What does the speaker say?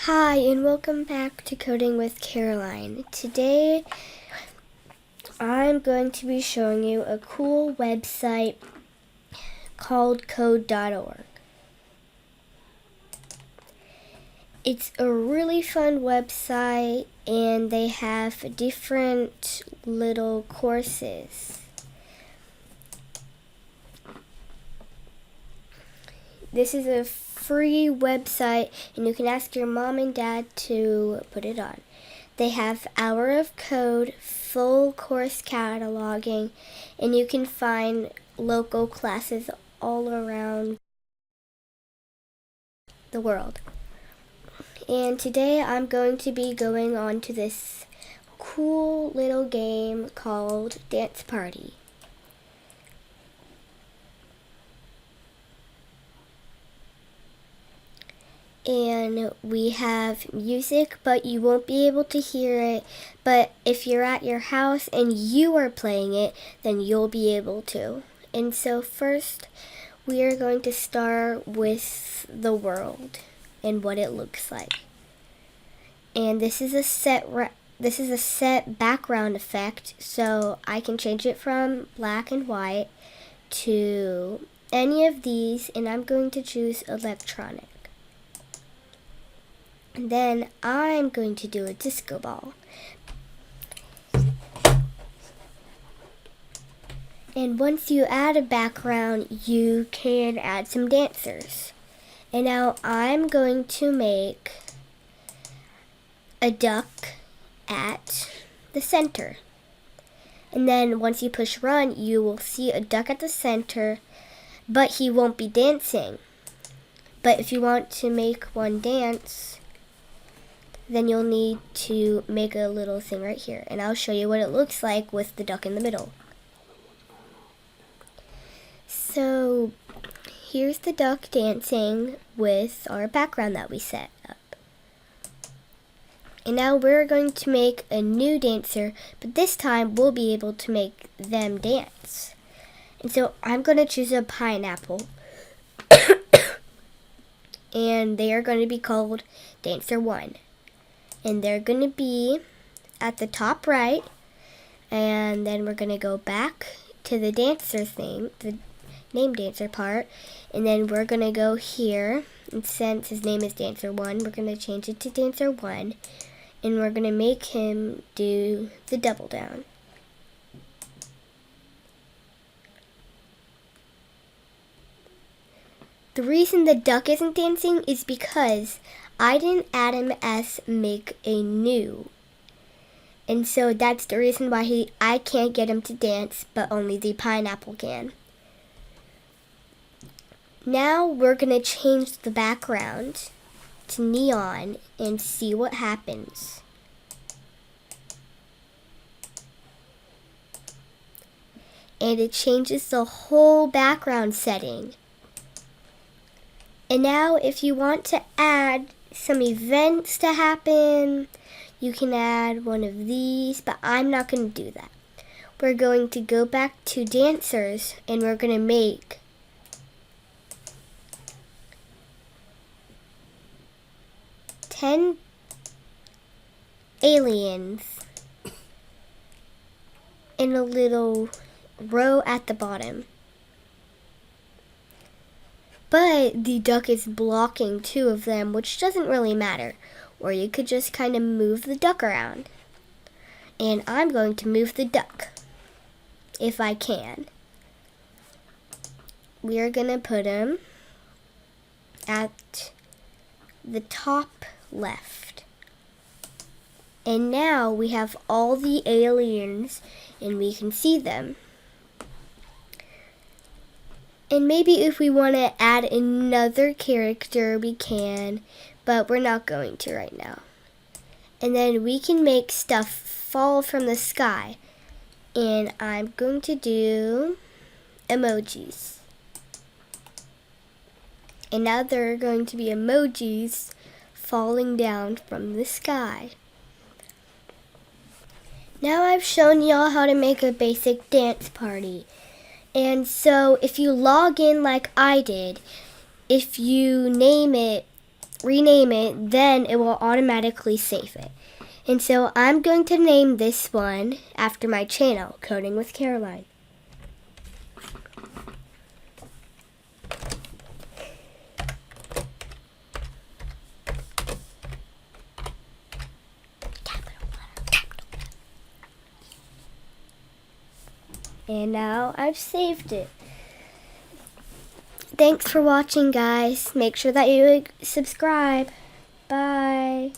Hi, and welcome back to Coding with Caroline. Today, I'm going to be showing you a cool website called code.org. It's a really fun website, and they have different little courses. This is a free website, and you can ask your mom and dad to put it on. They have Hour of Code, full course cataloging, and you can find local classes all around the world. And today I'm going to be going on to this cool little game called Dance Party. And we have music, but you won't be able to hear it. But if you're at your house and you are playing it, then you'll be able to. And so first, we are going to start with the world and what it looks like. And this is a set background effect, so I can change it from black and white to any of these, and I'm going to choose electronic. And then I'm going to do a disco ball. And once you add a background, you can add some dancers. And now I'm going to make a duck at the center. And then once you push run, you will see a duck at the center, but he won't be dancing. But if you want to make one dance, then you'll need to make a little thing right here. And I'll show you what it looks like with the duck in the middle. So here's the duck dancing with our background that we set up. And now we're going to make a new dancer, but this time we'll be able to make them dance. And so I'm going to choose a pineapple. And they are going to be called Dancer 1. And they're going to be at the top right. And then we're going to go back to the dancer thing, the name dancer part. And then we're going to go here. And since his name is Dancer 1, we're going to change it to Dancer 1. And we're going to make him do the double down. The reason the duck isn't dancing is because I didn't add him as make a new. And so that's the reason why I can't get him to dance, but only the pineapple can. Now we're going to change the background to neon and see what happens. And it changes the whole background setting. And now if you want to add some events to happen, you can add one of these, but I'm not going to do that. We're going to go back to dancers and we're going to make ten aliens in a little row at the bottom. But the duck is blocking 2 of them, which doesn't really matter. Or you could just kind of move the duck around. And I'm going to move the duck, if I can. We are going to put him at the top left. And now we have all the aliens, and we can see them. And maybe if we want to add another character, we can, but we're not going to right now. And then we can make stuff fall from the sky. And I'm going to do emojis. And now there are going to be emojis falling down from the sky. Now I've shown y'all how to make a basic dance party. And so if you log in like I did, if you name it rename it, then it will automatically save it. And so I'm going to name this one after my channel, Coding with Caroline. And now I've saved it. Thanks for watching, guys. Make sure that you subscribe. Bye.